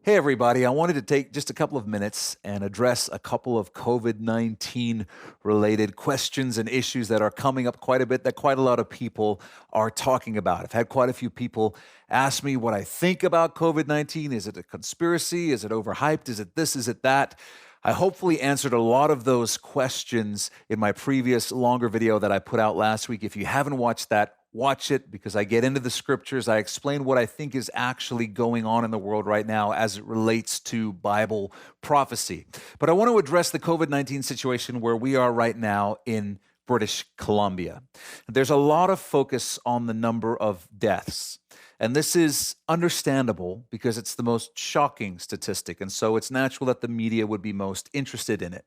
Hey, everybody. I wanted to take just a couple of minutes and address a couple of COVID-19 related questions and issues that are coming up quite a bit that quite a lot of people are talking about. I've had quite a few people ask me what I think about COVID-19. Is it a conspiracy? Is it overhyped? Is it this? Is it that? I hopefully answered a lot of those questions in my previous longer video that I put out last week. If you haven't watched that, watch it because I get into the scriptures. I explain what I think is actually going on in the world right now as it relates to Bible prophecy. But I want to address the COVID-19 situation where we are right now in British Columbia. There's a lot of focus on the number of deaths. And this is understandable because it's the most shocking statistic. And so it's natural that the media would be most interested in it.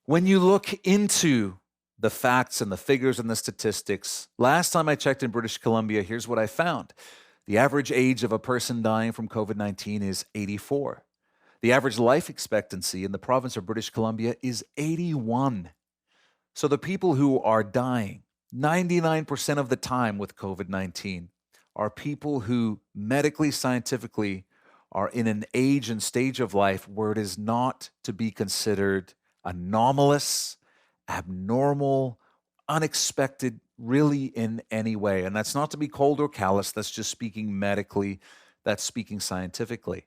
When you look into the facts and the figures and the statistics, last time I checked in British Columbia, here's what I found. The average age of a person dying from COVID-19 is 84. The average life expectancy in the province of British Columbia is 81. So the people who are dying 99% of the time with COVID-19 are people who medically, scientifically are in an age and stage of life where it is not to be considered anomalous, abnormal, unexpected, really in any way. And that's not to be cold or callous. That's just speaking medically. That's speaking scientifically.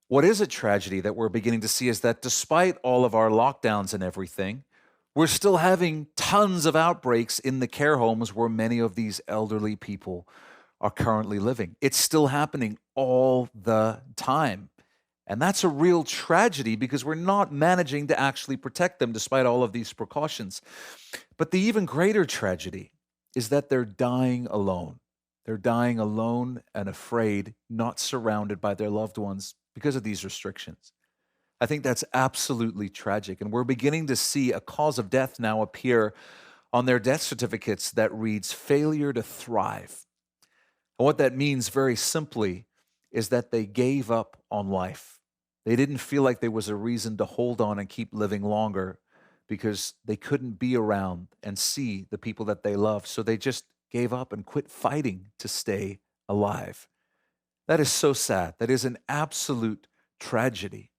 What is a tragedy that we're beginning to see is that despite all of our lockdowns and everything, we're still having tons of outbreaks in the care homes where many of these elderly people are currently living. It's still happening all the time. And that's a real tragedy because we're not managing to actually protect them despite all of these precautions. But the even greater tragedy is that they're dying alone. They're dying alone and afraid, not surrounded by their loved ones because of these restrictions. I think that's absolutely tragic. And we're beginning to see a cause of death now appear on their death certificates that reads failure to thrive. And what that means very simply is that they gave up on life. They didn't feel like there was a reason to hold on and keep living longer because they couldn't be around and see the people that they love. So they just gave up and quit fighting to stay alive. That is so sad. That is an absolute tragedy.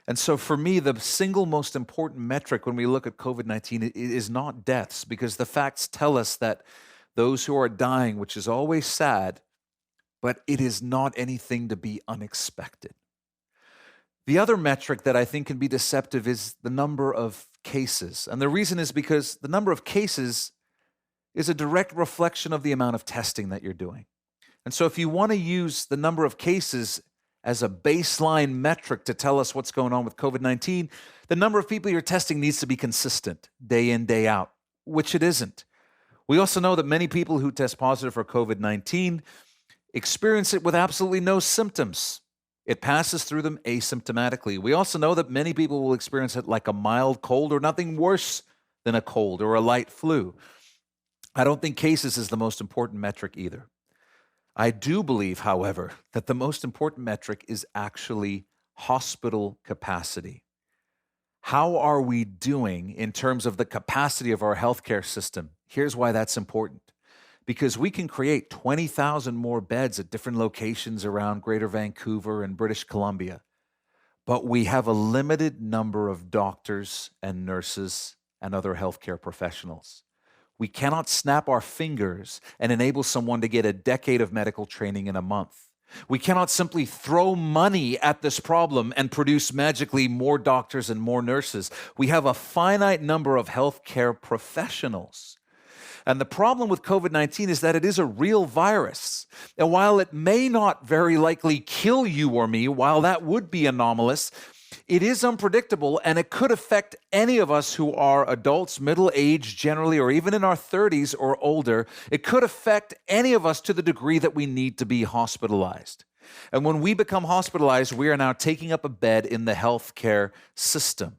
And so for me, the single most important metric when we look at COVID-19 is not deaths, because the facts tell us that those who are dying, which is always sad, but it is not anything to be unexpected. The other metric that I think can be deceptive is the number of cases. And the reason is because the number of cases is a direct reflection of the amount of testing that you're doing. And so if you want to use the number of cases as a baseline metric to tell us what's going on with COVID-19, the number of people you're testing needs to be consistent day in, day out, which it isn't. We also know that many people who test positive for COVID-19 experience it with absolutely no symptoms. It passes through them asymptomatically. We also know that many people will experience it like a mild cold or nothing worse than a cold or a light flu. I don't think cases is the most important metric either. I do believe, however, that the most important metric is actually hospital capacity. How are we doing in terms of the capacity of our healthcare system? Here's why that's important. Because we can create 20,000 more beds at different locations around Greater Vancouver and British Columbia, but we have a limited number of doctors and nurses and other healthcare professionals. We cannot snap our fingers and enable someone to get a decade of medical training in a month. We cannot simply throw money at this problem and produce magically more doctors and more nurses. We have a finite number of healthcare professionals. And the problem with COVID-19 is that it is a real virus. And while it may not very likely kill you or me, while that would be anomalous, it is unpredictable, and it could affect any of us who are adults, middle-aged generally, or even in our 30s or older. It could affect any of us to the degree that we need to be hospitalized. And when we become hospitalized, we are now taking up a bed in the healthcare system.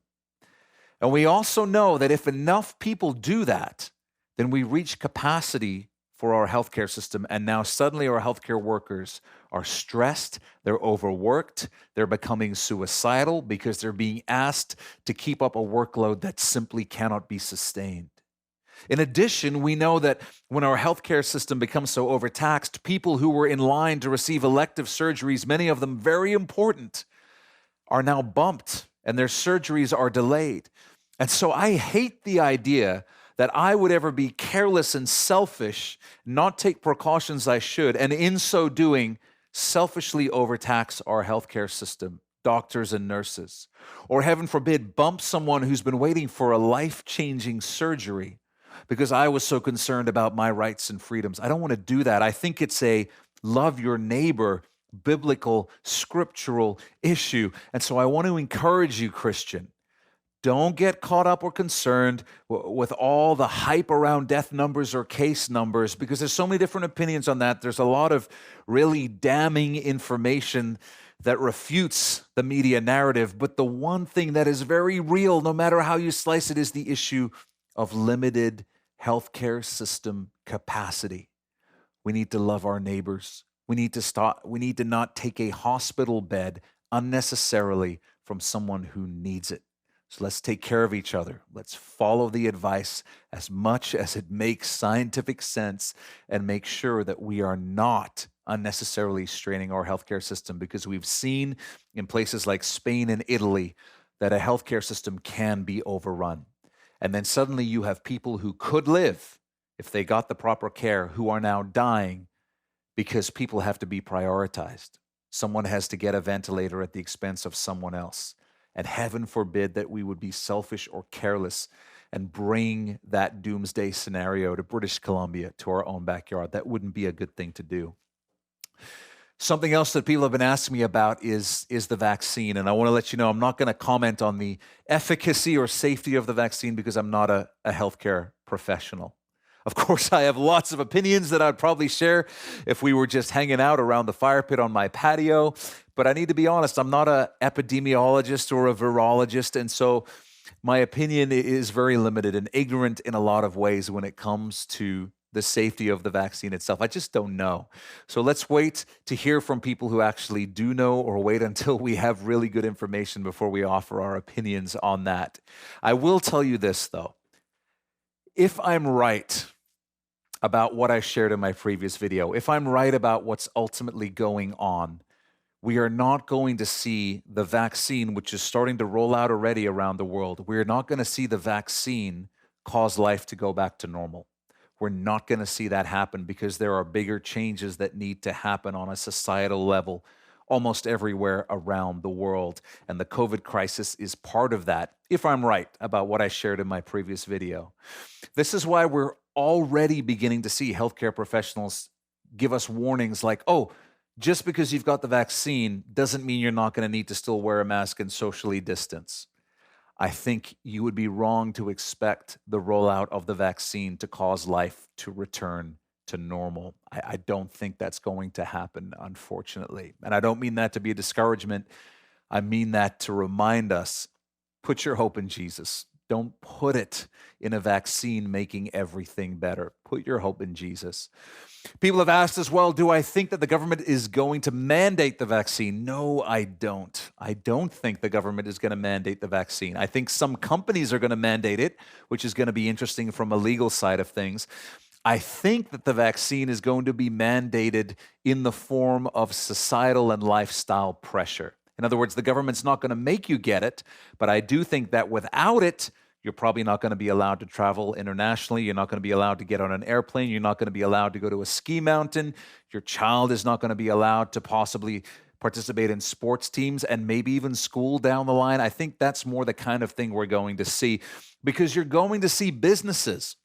And we also know that if enough people do that, then we reach capacity for our healthcare system. And now suddenly our healthcare workers are stressed, they're overworked, they're becoming suicidal because they're being asked to keep up a workload that simply cannot be sustained. In addition, we know that when our healthcare system becomes so overtaxed, people who were in line to receive elective surgeries, many of them very important, are now bumped and their surgeries are delayed. And so I hate the idea that I would ever be careless and selfish, not take precautions I should, and in so doing, selfishly overtax our healthcare system, doctors and nurses, or heaven forbid, bump someone who's been waiting for a life-changing surgery because I was so concerned about my rights and freedoms. I don't want to do that. I think it's a love your neighbor, biblical, scriptural issue. And so I want to encourage you, Christian, don't get caught up or concerned with all the hype around death numbers or case numbers, because there's so many different opinions on that. There's a lot of really damning information that refutes the media narrative. But the one thing that is very real, no matter how you slice it, is the issue of limited healthcare system capacity. We need to love our neighbors. We need to not take a hospital bed unnecessarily from someone who needs it. So let's take care of each other. Let's follow the advice as much as it makes scientific sense and make sure that we are not unnecessarily straining our healthcare system, because we've seen in places like Spain and Italy that a healthcare system can be overrun. And then suddenly you have people who could live if they got the proper care who are now dying because people have to be prioritized. Someone has to get a ventilator at the expense of someone else. And heaven forbid that we would be selfish or careless and bring that doomsday scenario to British Columbia, to our own backyard. That wouldn't be a good thing to do. Something else that people have been asking me about is the vaccine. And I want to let you know, I'm not going to comment on the efficacy or safety of the vaccine because I'm not a healthcare professional. Of course, I have lots of opinions that I'd probably share if we were just hanging out around the fire pit on my patio. But I need to be honest, I'm not an epidemiologist or a virologist. And so my opinion is very limited and ignorant in a lot of ways when it comes to the safety of the vaccine itself. I just don't know. So let's wait to hear from people who actually do know, or wait until we have really good information before we offer our opinions on that. I will tell you this, though. If I'm right about what I shared in my previous video, if I'm right about what's ultimately going on, we are not going to see the vaccine, which is starting to roll out already around the world. We're not going to see the vaccine cause life to go back to normal. We're not going to see that happen because there are bigger changes that need to happen on a societal level almost everywhere around the world. And the COVID crisis is part of that, if I'm right about what I shared in my previous video. This is why we're already beginning to see healthcare professionals give us warnings like, oh, just because you've got the vaccine doesn't mean you're not going to need to still wear a mask and socially distance. I think you would be wrong to expect the rollout of the vaccine to cause life to return to normal. I don't think that's going to happen, unfortunately. And I don't mean that to be a discouragement. I mean that to remind us, put your hope in Jesus. Don't put it in a vaccine making everything better. Put your hope in Jesus. People have asked as well, do I think that the government is going to mandate the vaccine? No, I don't. I don't think the government is going to mandate the vaccine. I think some companies are going to mandate it, which is going to be interesting from a legal side of things. I think that the vaccine is going to be mandated in the form of societal and lifestyle pressure. In other words, the government's not going to make you get it, but I do think that without it, you're probably not going to be allowed to travel internationally. You're not going to be allowed to get on an airplane. You're not going to be allowed to go to a ski mountain. Your child is not going to be allowed to possibly participate in sports teams and maybe even school down the line. I think that's more the kind of thing we're going to see, because you're going to see businesses,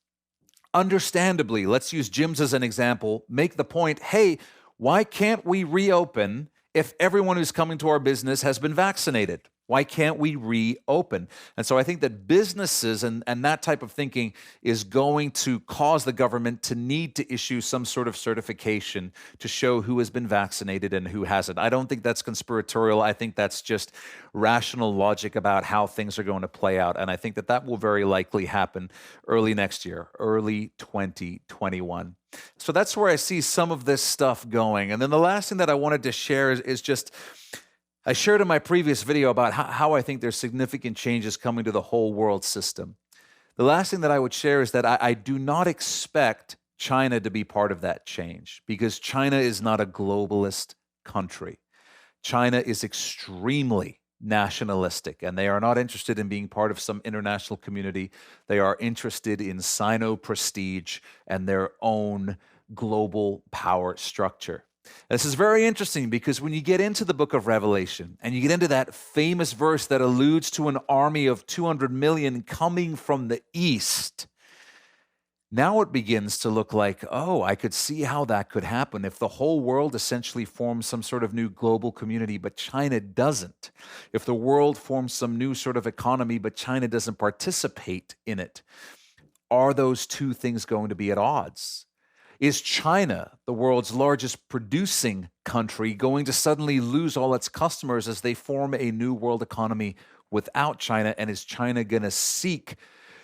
understandably, let's use gyms as an example, make the point, hey, why can't we reopen if everyone who's coming to our business has been vaccinated? Why can't we reopen? And so I think that businesses and that type of thinking is going to cause the government to need to issue some sort of certification to show who has been vaccinated and who hasn't. I don't think that's conspiratorial. I think that's just rational logic about how things are going to play out. And I think that that will very likely happen early next year, early 2021. So that's where I see some of this stuff going. And then the last thing that I wanted to share is just, I shared in my previous video about how I think there's significant changes coming to the whole world system. The last thing that I would share is that I do not expect China to be part of that change because China is not a globalist country. China is extremely nationalistic, and they are not interested in being part of some international community. They are interested in Sino prestige and their own global power structure. This is very interesting because when you get into the book of Revelation and you get into that famous verse that alludes to an army of 200 million coming from the east, now it begins to look like, oh, I could see how that could happen if the whole world essentially forms some sort of new global community, but China doesn't. If the world forms some new sort of economy, but China doesn't participate in it. Are those two things going to be at odds? Is China, the world's largest producing country, going to suddenly lose all its customers as they form a new world economy without China? And is China going to seek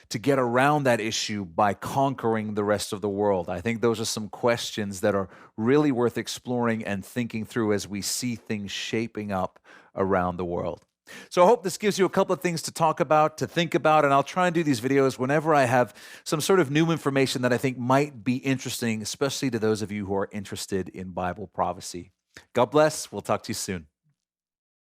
to get around that issue by conquering the rest of the world? I think those are some questions that are really worth exploring and thinking through as we see things shaping up around the world. So I hope this gives you a couple of things to talk about, to think about, and I'll try and do these videos whenever I have some sort of new information that I think might be interesting, especially to those of you who are interested in Bible prophecy. God bless. We'll talk to you soon.